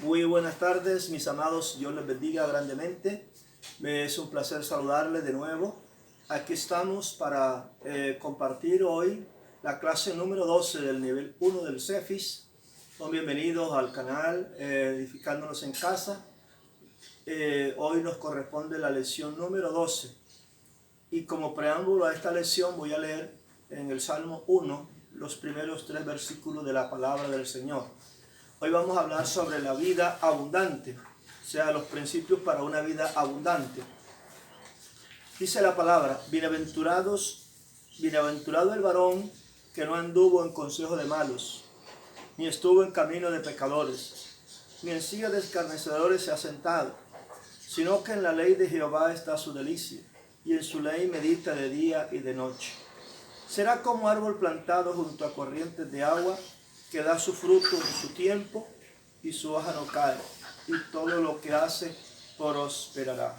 Muy buenas tardes, mis amados. Dios les bendiga grandemente. Me es un placer saludarles de nuevo. Aquí estamos para compartir hoy la clase número 12 del nivel 1 del CEFIS. Son bienvenidos al canal Edificándonos en Casa. Hoy nos corresponde la lección número 12. Y como preámbulo a esta lección voy a leer en el Salmo 1 los primeros 3 versículos de la palabra del Señor. Hoy vamos a hablar sobre la vida abundante, o sea, los principios para una vida abundante. Dice la palabra: bienaventurado el varón que no anduvo en consejo de malos, ni estuvo en camino de pecadores, ni en silla de escarnecedores se ha sentado, sino que en la ley de Jehová está su delicia, y en su ley medita de día y de noche. Será como árbol plantado junto a corrientes de agua, que da su fruto en su tiempo, y su hoja no cae, y todo lo que hace prosperará.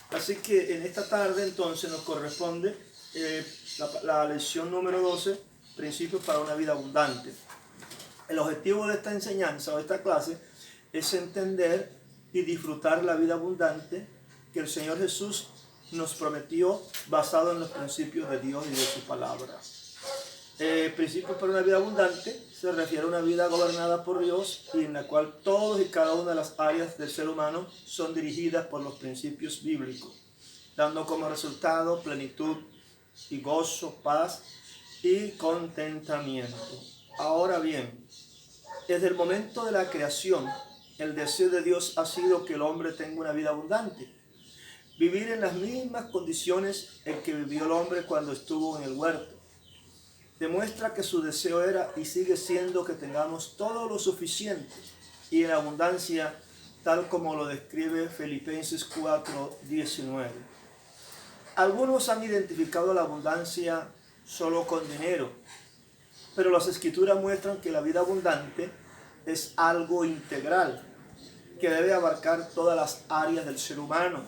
Así que en esta tarde entonces nos corresponde la lección número 12, principios para una vida abundante. El objetivo de esta enseñanza o esta clase es entender y disfrutar la vida abundante que el Señor Jesús nos prometió, basado en los principios de Dios y de su palabra. Principios para una vida abundante se refiere a una vida gobernada por Dios y en la cual todos y cada una de las áreas del ser humano son dirigidas por los principios bíblicos, dando como resultado plenitud y gozo, paz y contentamiento. Ahora bien, desde el momento de la creación, el deseo de Dios ha sido que el hombre tenga una vida abundante, vivir en las mismas condiciones en que vivió el hombre cuando estuvo en el huerto. Demuestra que su deseo era y sigue siendo que tengamos todo lo suficiente y en abundancia, tal como lo describe Filipenses 4:19. Algunos han identificado la abundancia solo con dinero, pero las Escrituras muestran que la vida abundante es algo integral, que debe abarcar todas las áreas del ser humano,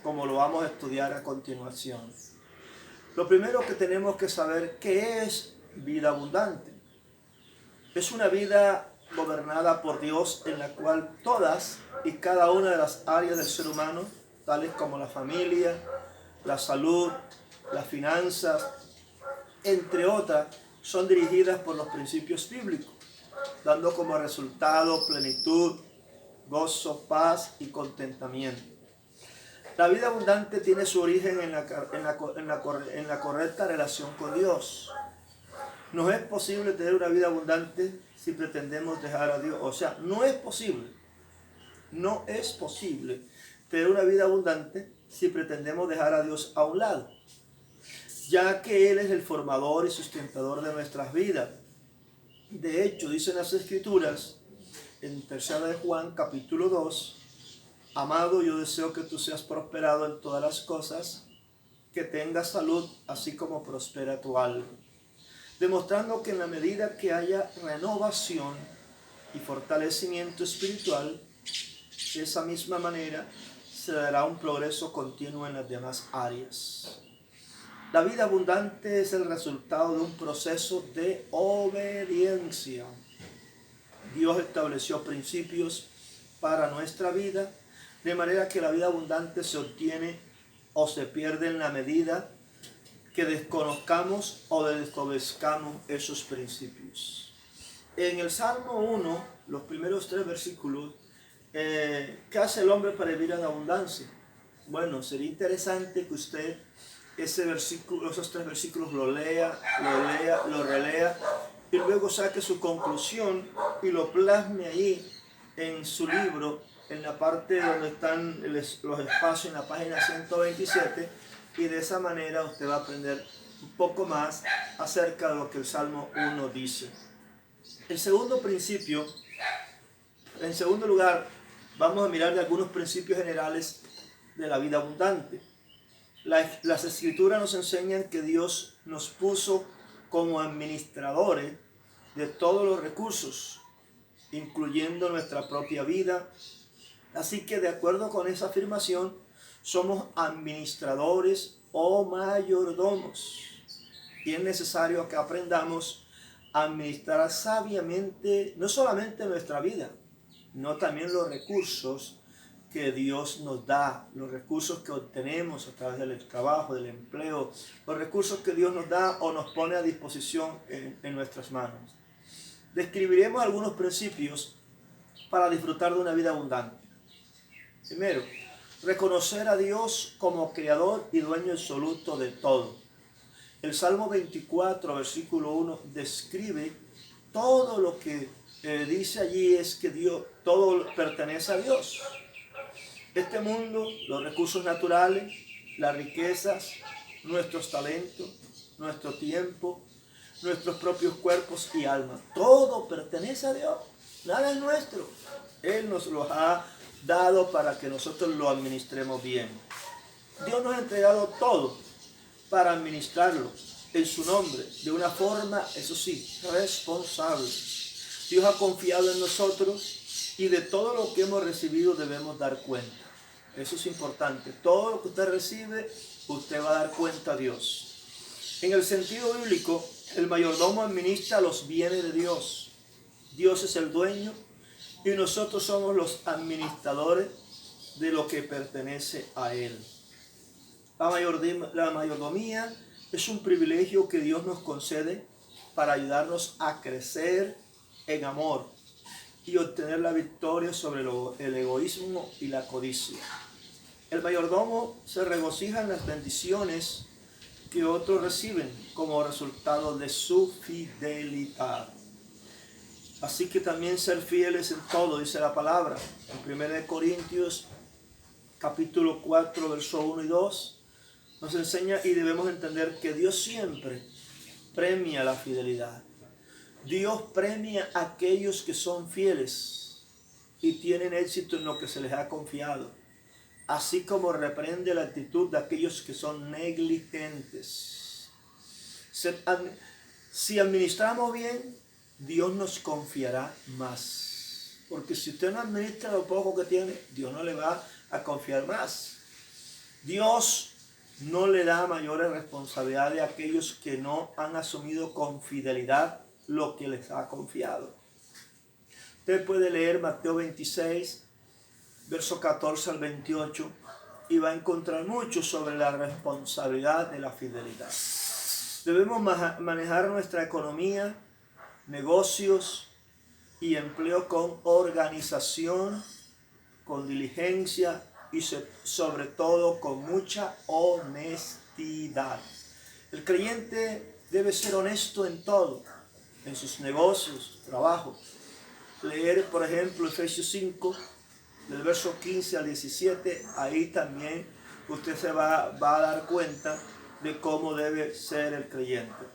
como lo vamos a estudiar a continuación. Lo primero que tenemos que saber, ¿qué es vida abundante? Es una vida gobernada por Dios en la cual todas y cada una de las áreas del ser humano, tales como la familia, la salud, las finanzas, entre otras, son dirigidas por los principios bíblicos, dando como resultado plenitud, gozo, paz y contentamiento. La vida abundante tiene su origen en la correcta relación con Dios. No es posible tener una vida abundante si pretendemos dejar a Dios. O sea, no es posible tener una vida abundante si pretendemos dejar a Dios a un lado, ya que Él es el formador y sustentador de nuestras vidas. De hecho, dicen las Escrituras en 3 de Juan capítulo 2, amado, yo deseo que tú seas prosperado en todas las cosas, que tengas salud, así como prospera tu alma. Demostrando que en la medida que haya renovación y fortalecimiento espiritual, de esa misma manera se dará un progreso continuo en las demás áreas. La vida abundante es el resultado de un proceso de obediencia. Dios estableció principios para nuestra vida, de manera que la vida abundante se obtiene o se pierde en la medida que desconozcamos o desobedezcamos esos principios. En el Salmo 1, los primeros 3 versículos, ¿qué hace el hombre para vivir en abundancia? Bueno, sería interesante que usted esos 3 versículos lo relea y luego saque su conclusión y lo plasme ahí en su libro, en la parte donde están los espacios, en la página 127, y de esa manera usted va a aprender un poco más acerca de lo que el Salmo 1 dice. El segundo principio, en segundo lugar, vamos a mirar de algunos principios generales de la vida abundante. Las Escrituras nos enseñan que Dios nos puso como administradores de todos los recursos, incluyendo nuestra propia vida. Así que de acuerdo con esa afirmación, somos administradores o mayordomos. Y es necesario que aprendamos a administrar sabiamente no solamente nuestra vida, no también los recursos que Dios nos da, los recursos que obtenemos a través del trabajo, del empleo, los recursos que Dios nos da o nos pone a disposición en nuestras manos. Describiremos algunos principios para disfrutar de una vida abundante. Primero, reconocer a Dios como creador y dueño absoluto de todo. El Salmo 24, versículo 1, describe todo lo que dice allí es que Dios, todo pertenece a Dios. Este mundo, los recursos naturales, las riquezas, nuestros talentos, nuestro tiempo, nuestros propios cuerpos y almas, todo pertenece a Dios, nada es nuestro. Él nos los ha dado para que nosotros lo administremos bien. Dios nos ha entregado todo para administrarlo en su nombre, de una forma, eso sí, responsable. Dios ha confiado en nosotros y de todo lo que hemos recibido debemos dar cuenta. Eso es importante. Todo lo que usted recibe, usted va a dar cuenta a Dios. En el sentido bíblico, el mayordomo administra los bienes de Dios. Dios es el dueño y nosotros somos los administradores de lo que pertenece a Él. La mayordomía es un privilegio que Dios nos concede para ayudarnos a crecer en amor y obtener la victoria sobre el egoísmo y la codicia. El mayordomo se regocija en las bendiciones que otros reciben como resultado de su fidelidad. Así que también ser fieles en todo, dice la palabra. En 1 Corintios capítulo 4, verso 1 y 2, nos enseña y debemos entender que Dios siempre premia la fidelidad. Dios premia a aquellos que son fieles y tienen éxito en lo que se les ha confiado, así como reprende la actitud de aquellos que son negligentes. Si administramos bien, Dios nos confiará más. Porque si usted no administra lo poco que tiene, Dios no le va a confiar más. Dios no le da mayores responsabilidades a aquellos que no han asumido con fidelidad lo que les ha confiado. Usted puede leer Mateo 26, verso 14 al 28, y va a encontrar mucho sobre la responsabilidad de la fidelidad. Debemos manejar nuestra economía, negocios y empleo con organización, con diligencia y sobre todo con mucha honestidad. El creyente debe ser honesto en todo, en sus negocios, trabajo. Leer, por ejemplo, Efesios 5, del verso 15 al 17, ahí también usted se va a dar cuenta de cómo debe ser el creyente.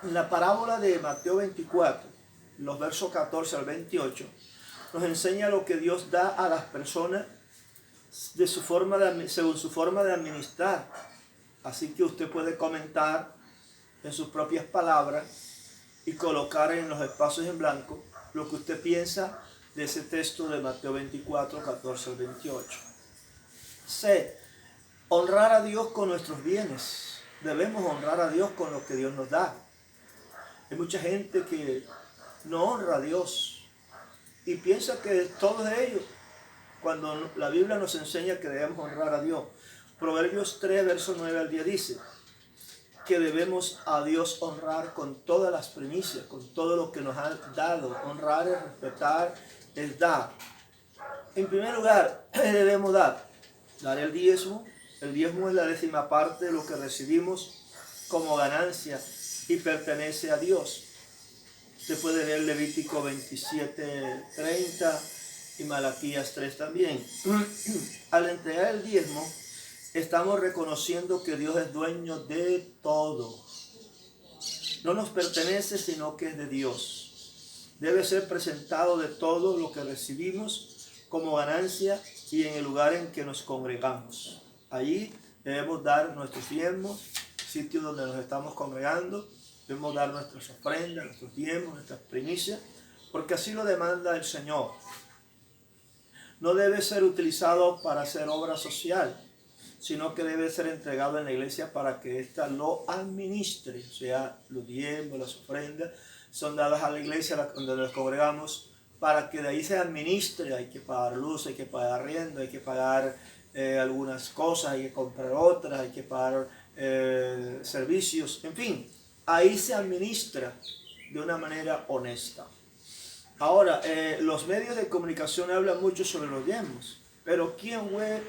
En la parábola de Mateo 24, los versos 14 al 28, nos enseña lo que Dios da a las personas según su forma de administrar. Así que usted puede comentar en sus propias palabras y colocar en los espacios en blanco lo que usted piensa de ese texto de Mateo 24, 14 al 28. C. Honrar a Dios con nuestros bienes. Debemos honrar a Dios con lo que Dios nos da. Hay mucha gente que no honra a Dios y piensa que todo es ellos, cuando la Biblia nos enseña que debemos honrar a Dios. Proverbios 3, verso 9 al 10 dice que debemos a Dios honrar con todas las primicias, con todo lo que nos ha dado. Honrar es respetar, es dar. En primer lugar, debemos dar el diezmo. El diezmo es la 10ª parte de lo que recibimos como ganancia y pertenece a Dios. Usted puede leer Levítico 27, 30 y Malaquías 3 también. Al entregar el diezmo, estamos reconociendo que Dios es dueño de todo. No nos pertenece, sino que es de Dios. Debe ser presentado de todo lo que recibimos como ganancia y en el lugar en que nos congregamos. Allí debemos dar nuestros diezmos, sitio donde nos estamos congregando. Debemos dar nuestras ofrendas, nuestros diezmos, nuestras primicias, porque así lo demanda el Señor. No debe ser utilizado para hacer obra social, sino que debe ser entregado en la iglesia para que ésta lo administre. O sea, los diezmos, las ofrendas son dadas a la iglesia donde nos congregamos para que de ahí se administre. Hay que pagar luz, hay que pagar arriendo, hay que pagar algunas cosas, hay que comprar otras, hay que pagar servicios, en fin, ahí se administra de una manera honesta. Ahora, los medios de comunicación hablan mucho sobre los diezmos, pero ¿quién fue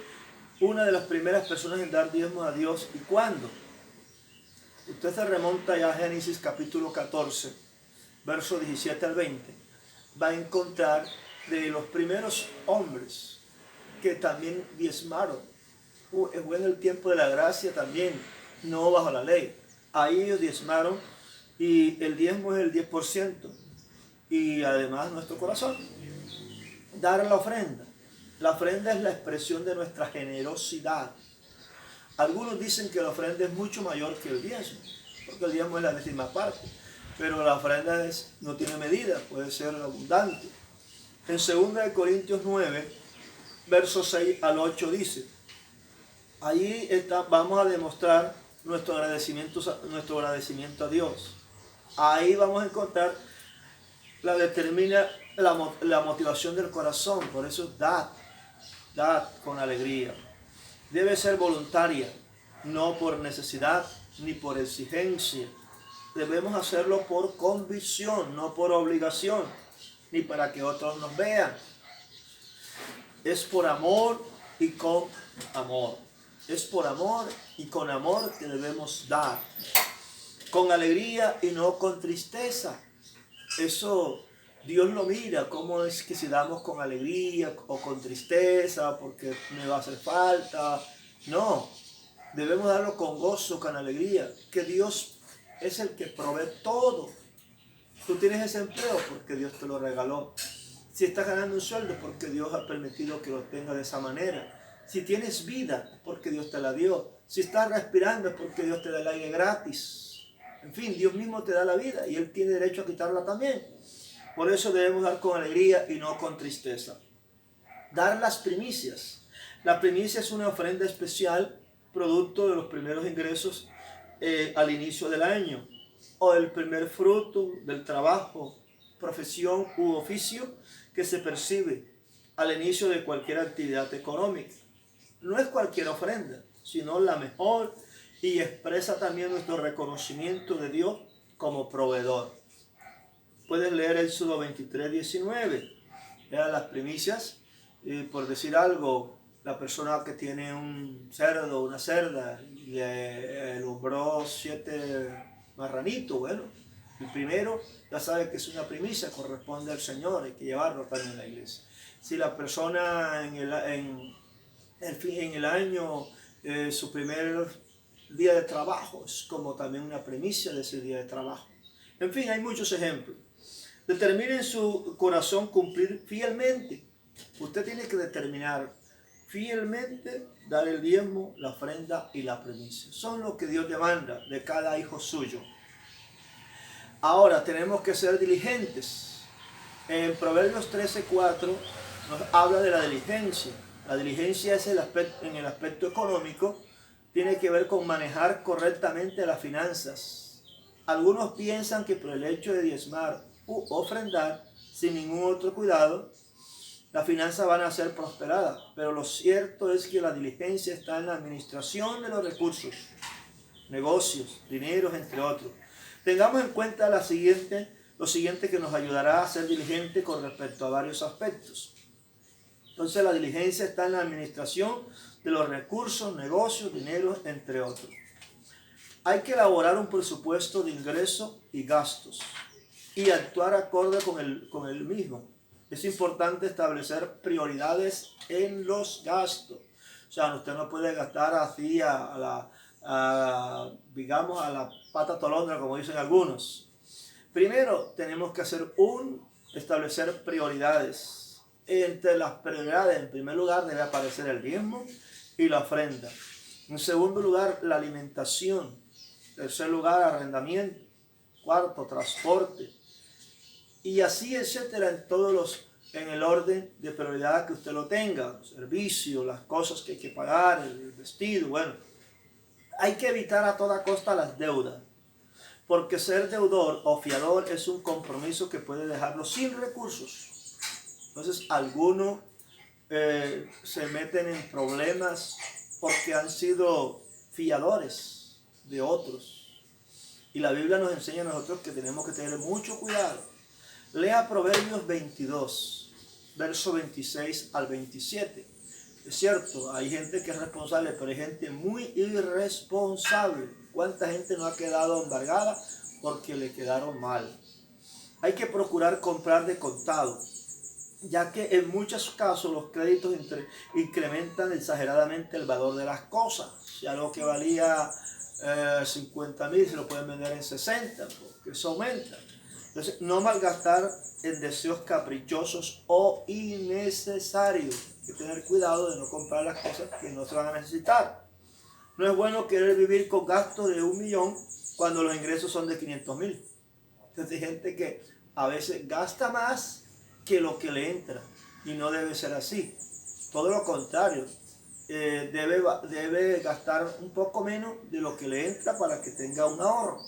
una de las primeras personas en dar diezmos a Dios y cuándo? Usted se remonta ya a Génesis capítulo 14, versos 17 al 20, va a encontrar de los primeros hombres que también diezmaron. Fue en el tiempo de la gracia también, no bajo la ley. Ahí ellos diezmaron y el diezmo es el 10%. Y además nuestro corazón. Dar la ofrenda. La ofrenda es la expresión de nuestra generosidad. Algunos dicen que la ofrenda es mucho mayor que el diezmo, porque el diezmo es la 10ª parte. Pero la ofrenda no tiene medida, puede ser abundante. En 2 Corintios 9, versos 6 al 8 dice, ahí vamos a demostrar nuestro agradecimiento a Dios. Ahí vamos a encontrar la motivación del corazón. Por eso dad con alegría. Debe ser voluntaria, no por necesidad ni por exigencia. Debemos hacerlo por convicción, no por obligación, ni para que otros nos vean. Es por amor y con amor. Es por amor y con amor que debemos dar. Con alegría y no con tristeza. Eso Dios lo mira, cómo es que si damos con alegría o con tristeza, porque me va a hacer falta. No, debemos darlo con gozo, con alegría, que Dios es el que provee todo. Tú tienes ese empleo porque Dios te lo regaló. Si estás ganando un sueldo, porque Dios ha permitido que lo tengas de esa manera. Si tienes vida, porque Dios te la dio. Si estás respirando, es porque Dios te da el aire gratis. En fin, Dios mismo te da la vida y Él tiene derecho a quitarla también. Por eso debemos dar con alegría y no con tristeza. Dar las primicias. La primicia es una ofrenda especial, producto de los primeros ingresos al inicio del año, o el primer fruto del trabajo, profesión u oficio que se percibe al inicio de cualquier actividad económica. No es cualquier ofrenda, sino la mejor, y expresa también nuestro reconocimiento de Dios como proveedor. Puedes leer Éxodo 23, 19. Vean las primicias. Por decir algo, la persona que tiene un cerdo, una cerda, y le alumbró 7 marranitos, bueno, el primero ya sabe que es una primicia, corresponde al Señor, hay que llevarlo también a la iglesia. Si la persona en el año, su primer día de trabajo, es como también una primicia de ese día de trabajo. En fin, hay muchos ejemplos. Determine en su corazón cumplir fielmente. Usted tiene que determinar fielmente dar el diezmo, la ofrenda y la primicia. Son lo que Dios demanda de cada hijo suyo. Ahora tenemos que ser diligentes. En Proverbios 13:4 nos habla de la diligencia. La diligencia es en el aspecto económico, tiene que ver con manejar correctamente las finanzas. Algunos piensan que por el hecho de diezmar u ofrendar sin ningún otro cuidado, las finanzas van a ser prosperadas. Pero lo cierto es que la diligencia está en la administración de los recursos, negocios, dineros, entre otros. Tengamos en cuenta lo siguiente que nos ayudará a ser diligente con respecto a varios aspectos. Entonces la diligencia está en la administración de los recursos, negocios, dinero, entre otros. Hay que elaborar un presupuesto de ingresos y gastos y actuar acorde con el mismo. Es importante establecer prioridades en los gastos. O sea, usted no puede gastar así digamos, a la pata tolondra, como dicen algunos. Primero, tenemos que establecer prioridades. Entre las prioridades, en primer lugar, debe aparecer el diezmo y la ofrenda. En segundo lugar, la alimentación. En tercer lugar, arrendamiento. Cuarto, transporte. Y así, etcétera, en el orden de prioridad que usted lo tenga. Los servicios, las cosas que hay que pagar, el vestido, bueno. Hay que evitar a toda costa las deudas. Porque ser deudor o fiador es un compromiso que puede dejarlo sin recursos. Entonces algunos se meten en problemas porque han sido fiadores de otros. Y la Biblia nos enseña a nosotros que tenemos que tener mucho cuidado. Lea Proverbios 22, verso 26 al 27. Es cierto, hay gente que es responsable, pero hay gente muy irresponsable. ¿Cuánta gente no ha quedado embargada porque le quedaron mal? Hay que procurar comprar de contado, ya que en muchos casos los créditos incrementan exageradamente el valor de las cosas. Si algo que valía 50,000 se lo pueden vender en 60, porque eso aumenta. Entonces, no malgastar en deseos caprichosos o innecesarios. Hay que tener cuidado de no comprar las cosas que no se van a necesitar. No es bueno querer vivir con gastos de 1,000,000 cuando los ingresos son de 500,000. Entonces hay gente que a veces gasta más que lo que le entra y no debe ser así. Todo lo contrario, debe gastar un poco menos de lo que le entra para que tenga un ahorro.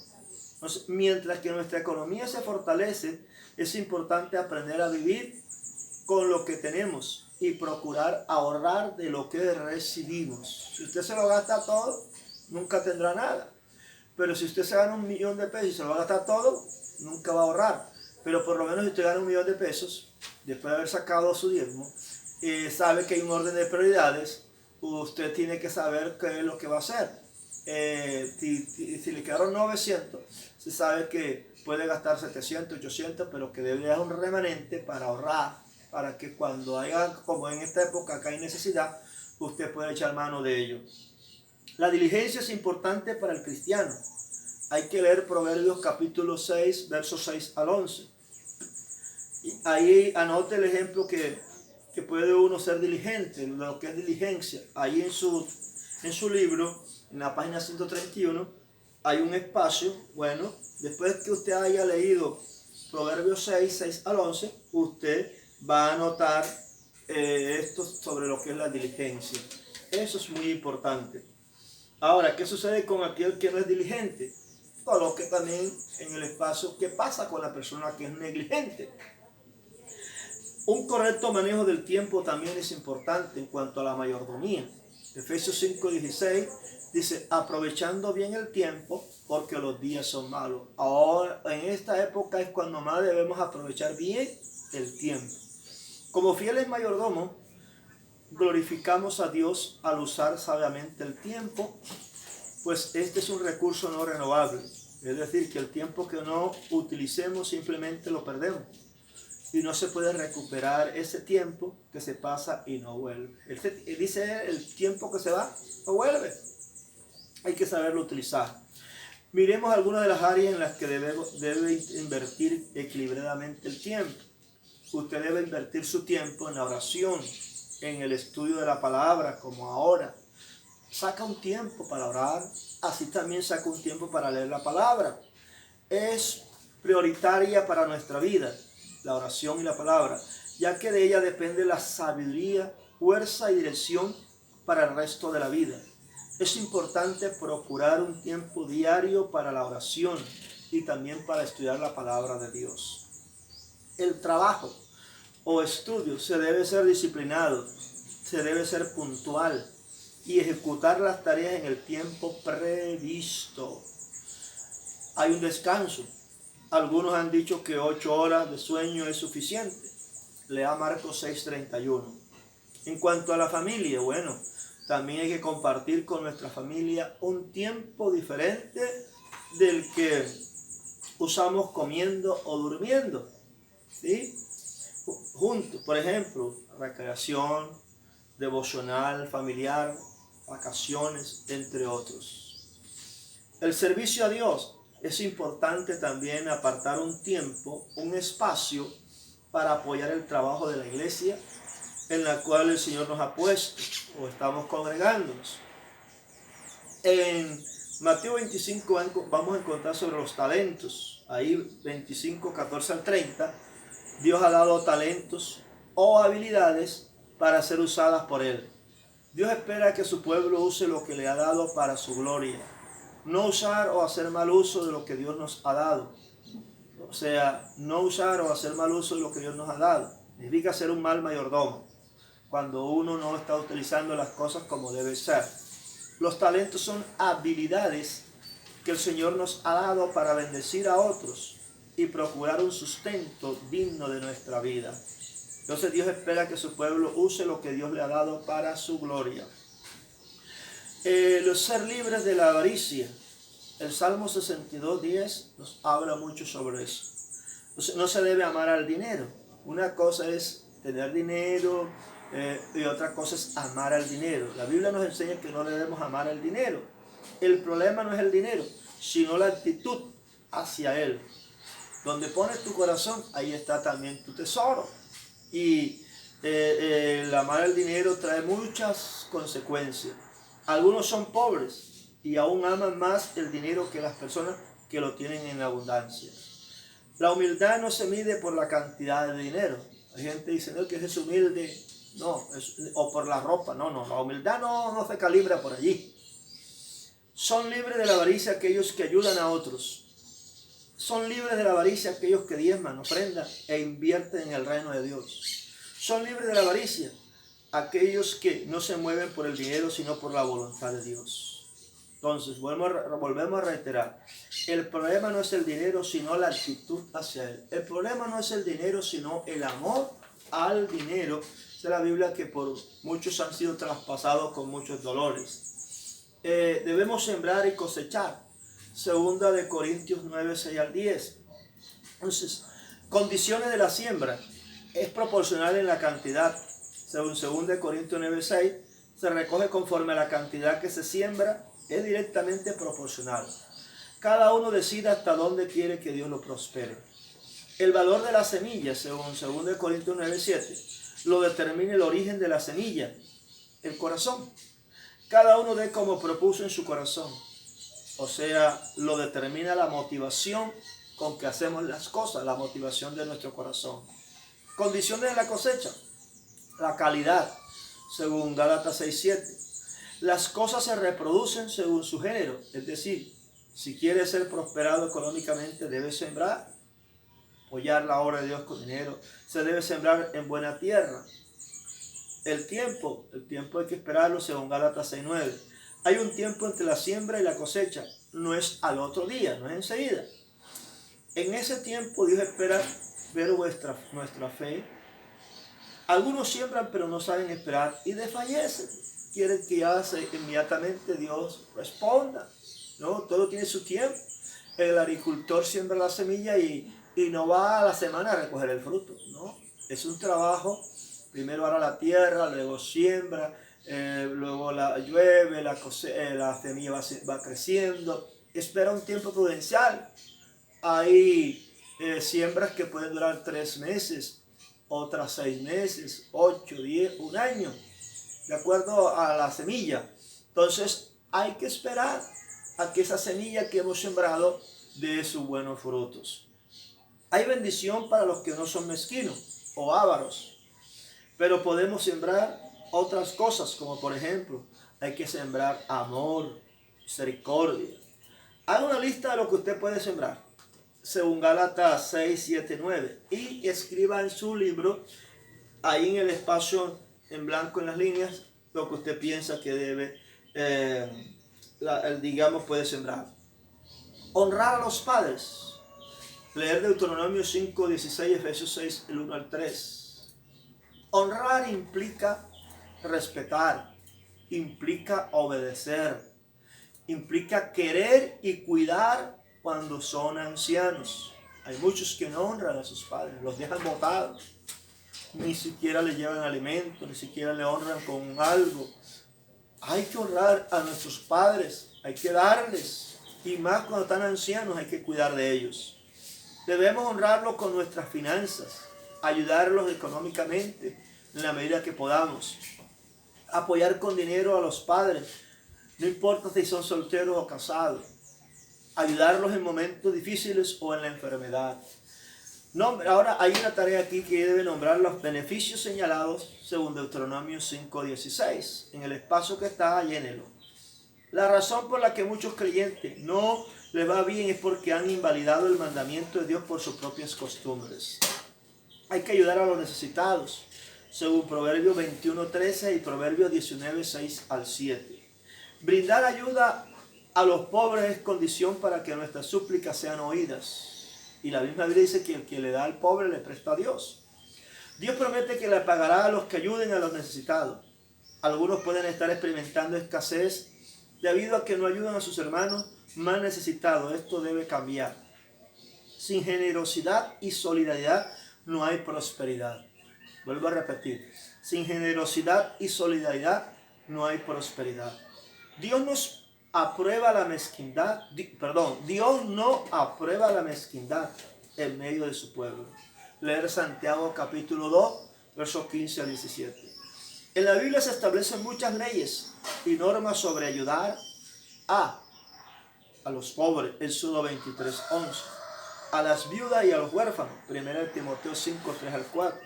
Entonces, mientras que nuestra economía se fortalece, es importante aprender a vivir con lo que tenemos y procurar ahorrar de lo que recibimos. Si usted se lo gasta todo, nunca tendrá nada. Pero si usted se gana 1,000,000 de pesos y se lo va a gastar todo, nunca va a ahorrar. Pero por lo menos si usted gana 1,000,000 de pesos, después de haber sacado su diezmo, sabe que hay un orden de prioridades, usted tiene que saber qué es lo que va a hacer. Si le quedaron 900, se sabe que puede gastar 700, 800, pero que debe dar un remanente para ahorrar, para que cuando haya, como en esta época acá hay necesidad, usted pueda echar mano de ello. La diligencia es importante para el cristiano. Hay que leer Proverbios capítulo 6, versos 6 al 11. Y ahí anote el ejemplo que puede uno ser diligente, lo que es diligencia. Ahí en su libro, en la página 131, hay un espacio. Bueno, después que usted haya leído Proverbios 6, 6 al 11, usted va a anotar esto sobre lo que es la diligencia. Eso es muy importante. Ahora, ¿qué sucede con aquel que no es diligente? Coloque también en el espacio qué pasa con la persona que es negligente. Un correcto manejo del tiempo también es importante en cuanto a la mayordomía. Efesios 5:16 dice, aprovechando bien el tiempo porque los días son malos. Ahora, en esta época es cuando más debemos aprovechar bien el tiempo. Como fieles mayordomos, glorificamos a Dios al usar sabiamente el tiempo, pues este es un recurso no renovable. Es decir, que el tiempo que no utilicemos simplemente lo perdemos. Y no se puede recuperar ese tiempo que se pasa y no vuelve. Él dice, el tiempo que se va, no vuelve. Hay que saberlo utilizar. Miremos algunas de las áreas en las que debe invertir equilibradamente el tiempo. Usted debe invertir su tiempo en la oración, en el estudio de la palabra, como ahora. Saca un tiempo para orar, así también saca un tiempo para leer la palabra. Es prioritaria para nuestra vida, la oración y la palabra, ya que de ella depende la sabiduría, fuerza y dirección para el resto de la vida. Es importante procurar un tiempo diario para la oración y también para estudiar la palabra de Dios. El trabajo o estudio se debe ser disciplinado, se debe ser puntual y ejecutar las tareas en el tiempo previsto. Hay un descanso. Algunos han dicho que 8 horas de sueño es suficiente. Lea Marcos 6:31. En cuanto a la familia, bueno, también hay que compartir con nuestra familia un tiempo diferente del que usamos comiendo o durmiendo, ¿sí? Juntos, por ejemplo, recreación, devocional, familiar, vacaciones, entre otros. El servicio a Dios. Es importante también apartar un tiempo, un espacio para apoyar el trabajo de la iglesia en la cual el Señor nos ha puesto o estamos congregándonos. En Mateo 25 vamos a encontrar sobre los talentos. Ahí 25, 14 al 30, Dios ha dado talentos o habilidades para ser usadas por Él. Dios espera que su pueblo use lo que le ha dado para su gloria. No usar o hacer mal uso de lo que Dios nos ha dado. O sea, no usar o hacer mal uso de lo que Dios nos ha dado. Significa ser un mal mayordomo, cuando uno no está utilizando las cosas como debe ser. Los talentos son habilidades que el Señor nos ha dado para bendecir a otros y procurar un sustento digno de nuestra vida. Entonces Dios espera que su pueblo use lo que Dios le ha dado para su gloria. Los ser libres de la avaricia. El Salmo 62:10 nos habla mucho sobre eso. Entonces, no se debe amar al dinero. Una cosa es tener dinero y otra cosa es amar al dinero. La Biblia nos enseña que no debemos amar al dinero. El problema no es el dinero, sino la actitud hacia él. Donde pones tu corazón, ahí está también tu tesoro. Y el amar al dinero trae muchas consecuencias. Algunos son pobres y aún aman más el dinero que las personas que lo tienen en abundancia. La humildad no se mide por la cantidad de dinero. Hay gente que dice, no, que es humilde, no, o por la ropa. No, la humildad no se calibra por allí. Son libres de la avaricia aquellos que ayudan a otros. Son libres de la avaricia aquellos que diezman, ofrendan e invierten en el reino de Dios. Son libres de la avaricia aquellos que no se mueven por el dinero, sino por la voluntad de Dios. Entonces, volvemos a reiterar. El problema no es el dinero, sino la actitud hacia él. El problema no es el dinero, sino el amor al dinero. Esa es la Biblia que por muchos han sido traspasados con muchos dolores. Debemos sembrar y cosechar. Segunda de Corintios 9, 6 al 10. Entonces, condiciones de la siembra. Es proporcional en la cantidad. Según 2 de Corintios 9, 6, se recoge conforme a la cantidad que se siembra. Es directamente proporcional. Cada uno decide hasta dónde quiere que Dios lo prospere. El valor de la semilla, según 2 de Corintios 9, 7, lo determina el origen de la semilla, el corazón. Cada uno de como propuso en su corazón. O sea, lo determina la motivación con que hacemos las cosas, la motivación de nuestro corazón. Condiciones de la cosecha, la calidad, según Gálatas 6, 7. Las cosas se reproducen según su género, es decir, si quieres ser prosperado económicamente, debes sembrar, apoyar la obra de Dios con dinero. Se debe sembrar en buena tierra. El tiempo hay que esperarlo según Gálatas 6:9. Hay un tiempo entre la siembra y la cosecha, no es al otro día, no es enseguida. En ese tiempo Dios espera ver nuestra fe. Algunos siembran pero no saben esperar y desfallecen. Quieren que ya inmediatamente Dios responda. No, todo tiene su tiempo. El agricultor siembra la semilla y no va a la semana a recoger el fruto. No, es un trabajo. Primero hará la tierra, luego siembra, luego llueve, la semilla va creciendo. Espera un tiempo prudencial. Hay siembras que pueden durar 3 meses, otras 6 meses, 8, 10, un año, de acuerdo a la semilla. Entonces hay que esperar a que esa semilla que hemos sembrado dé sus buenos frutos. Hay bendición para los que no son mezquinos o ávaros, pero podemos sembrar otras cosas, como por ejemplo, hay que sembrar amor, misericordia. Haga una lista de lo que usted puede sembrar, según Gálatas 6, 7, 9, y escriba en su libro, ahí en el espacio en blanco en las líneas, lo que usted piensa que debe, puede sembrar. Honrar a los padres. Leer Deuteronomio 5, 16, Efesios 6, el 1 al 3. Honrar implica respetar, implica obedecer, implica querer y cuidar cuando son ancianos. Hay muchos que no honran a sus padres, los dejan botados. Ni siquiera le llevan alimento, ni siquiera le honran con algo. Hay que honrar a nuestros padres, hay que darles, y más cuando están ancianos hay que cuidar de ellos. Debemos honrarlos con nuestras finanzas, ayudarlos económicamente en la medida que podamos. Apoyar con dinero a los padres, no importa si son solteros o casados. Ayudarlos en momentos difíciles o en la enfermedad. Ahora hay una tarea aquí que debe nombrar los beneficios señalados según Deuteronomio 5:16. En el espacio que está, llénelo. La razón por la que muchos creyentes no les va bien es porque han invalidado el mandamiento de Dios por sus propias costumbres. Hay que ayudar a los necesitados, según Proverbios 21:13 y Proverbios 19:6 al 7. Brindar ayuda a los pobres es condición para que nuestras súplicas sean oídas. Y la misma Biblia dice que el que le da al pobre le presta a Dios. Dios promete que le pagará a los que ayuden a los necesitados. Algunos pueden estar experimentando escasez debido a que no ayudan a sus hermanos más necesitados. Esto debe cambiar. Sin generosidad y solidaridad no hay prosperidad. Vuelvo a repetir. Sin generosidad y solidaridad no hay prosperidad. Dios no aprueba la mezquindad en medio de su pueblo. Leer Santiago capítulo 2, versos 15 al 17. En la Biblia se establecen muchas leyes y normas sobre ayudar a los pobres, Éxodo 23:11, a las viudas y a los huérfanos, 1 Timoteo 5:3 al 4,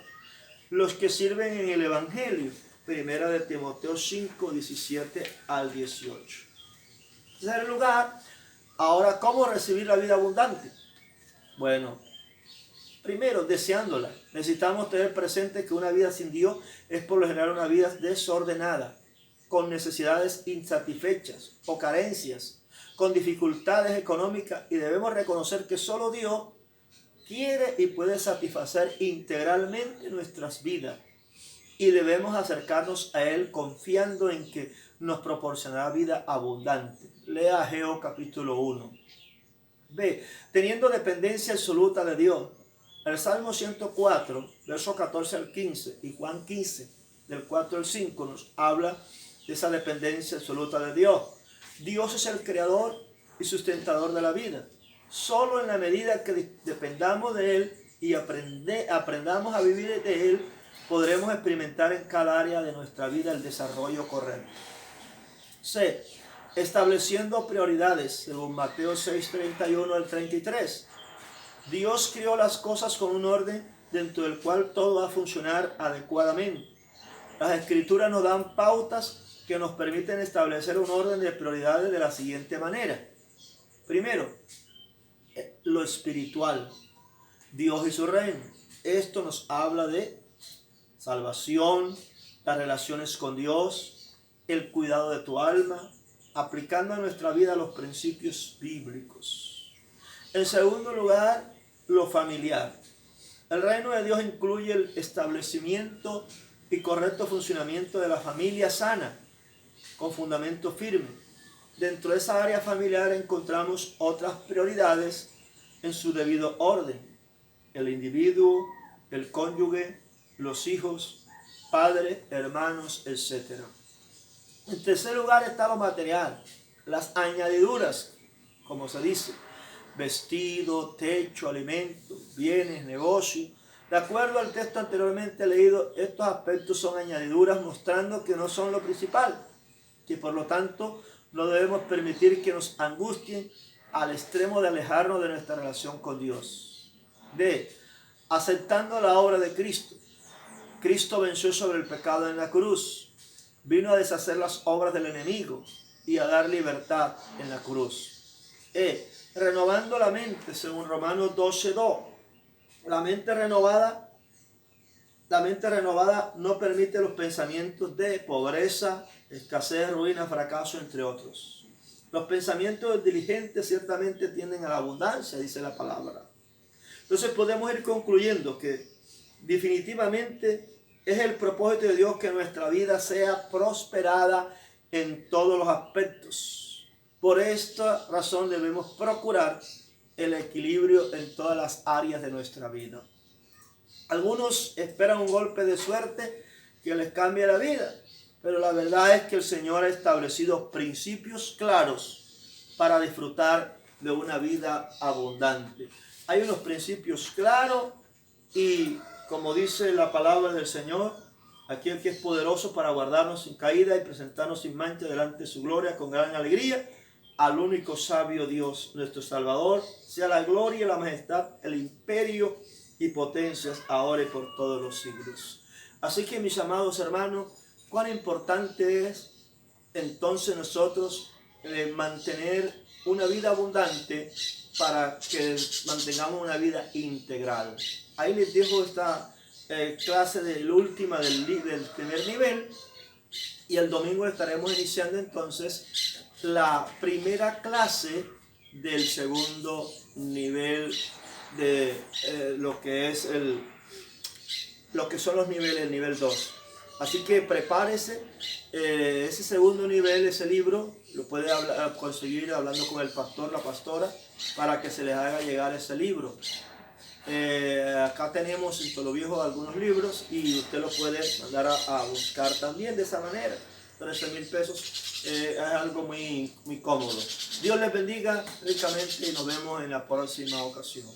los que sirven en el Evangelio, 1 Timoteo 5:17 al 18. En tercer lugar, ahora, ¿cómo recibir la vida abundante? Bueno, primero, deseándola. Necesitamos tener presente que una vida sin Dios es por lo general una vida desordenada, con necesidades insatisfechas o carencias, con dificultades económicas, y debemos reconocer que solo Dios quiere y puede satisfacer integralmente nuestras vidas, y debemos acercarnos a Él confiando en que nos proporcionará vida abundante. Lea Ageo capítulo 1. B. Teniendo dependencia absoluta de Dios. El Salmo 104, versos 14 al 15 y Juan 15, del 4 al 5, nos habla de esa dependencia absoluta de Dios. Dios es el creador y sustentador de la vida. Solo en la medida que dependamos de Él y aprendamos a vivir de Él, podremos experimentar en cada área de nuestra vida el desarrollo correcto. C. Estableciendo prioridades, según Mateo 6:31 al 33. Dios creó las cosas con un orden dentro del cual todo va a funcionar adecuadamente. Las Escrituras nos dan pautas que nos permiten establecer un orden de prioridades de la siguiente manera. Primero, lo espiritual, Dios y su reino. Esto nos habla de salvación, las relaciones con Dios, el cuidado de tu alma, aplicando a nuestra vida los principios bíblicos. En segundo lugar, lo familiar. El reino de Dios incluye el establecimiento y correcto funcionamiento de la familia sana, con fundamento firme. Dentro de esa área familiar encontramos otras prioridades en su debido orden: el individuo, el cónyuge, los hijos, padres, hermanos, etc. En tercer lugar está lo material, las añadiduras, como se dice: vestido, techo, alimento, bienes, negocio. De acuerdo al texto anteriormente leído, estos aspectos son añadiduras mostrando que no son lo principal, que por lo tanto no debemos permitir que nos angustien al extremo de alejarnos de nuestra relación con Dios. D. Aceptando la obra de Cristo. Cristo venció sobre el pecado en la cruz, vino a deshacer las obras del enemigo y a dar libertad en la cruz. E. Renovando la mente, según Romanos 12:2. La mente renovada no permite los pensamientos de pobreza, escasez, ruina, fracaso, entre otros. Los pensamientos del diligente ciertamente tienden a la abundancia, dice la palabra. Entonces podemos ir concluyendo que definitivamente es el propósito de Dios que nuestra vida sea prosperada en todos los aspectos. Por esta razón debemos procurar el equilibrio en todas las áreas de nuestra vida. Algunos esperan un golpe de suerte que les cambie la vida, pero la verdad es que el Señor ha establecido principios claros para disfrutar de una vida abundante. Hay unos principios claros y, como dice la palabra del Señor, aquel que es poderoso para guardarnos sin caída y presentarnos sin mancha delante de su gloria con gran alegría, al único sabio Dios, nuestro Salvador, sea la gloria y la majestad, el imperio y potencias, ahora y por todos los siglos. Así que, mis amados hermanos, cuán importante es entonces nosotros mantener una vida abundante para que mantengamos una vida integral. Ahí les dejo esta clase del última del primer nivel, y el domingo estaremos iniciando entonces la primera clase del segundo nivel de lo que son los niveles, el nivel 2. Así que prepárese, ese segundo nivel, ese libro, lo puede conseguir hablando con el pastor, la pastora, para que se les haga llegar ese libro. Acá tenemos en Tolo Viejo algunos libros y usted lo puede mandar a buscar también de esa manera. 13,000 pesos es algo muy cómodo. Dios les bendiga ricamente y nos vemos en la próxima ocasión.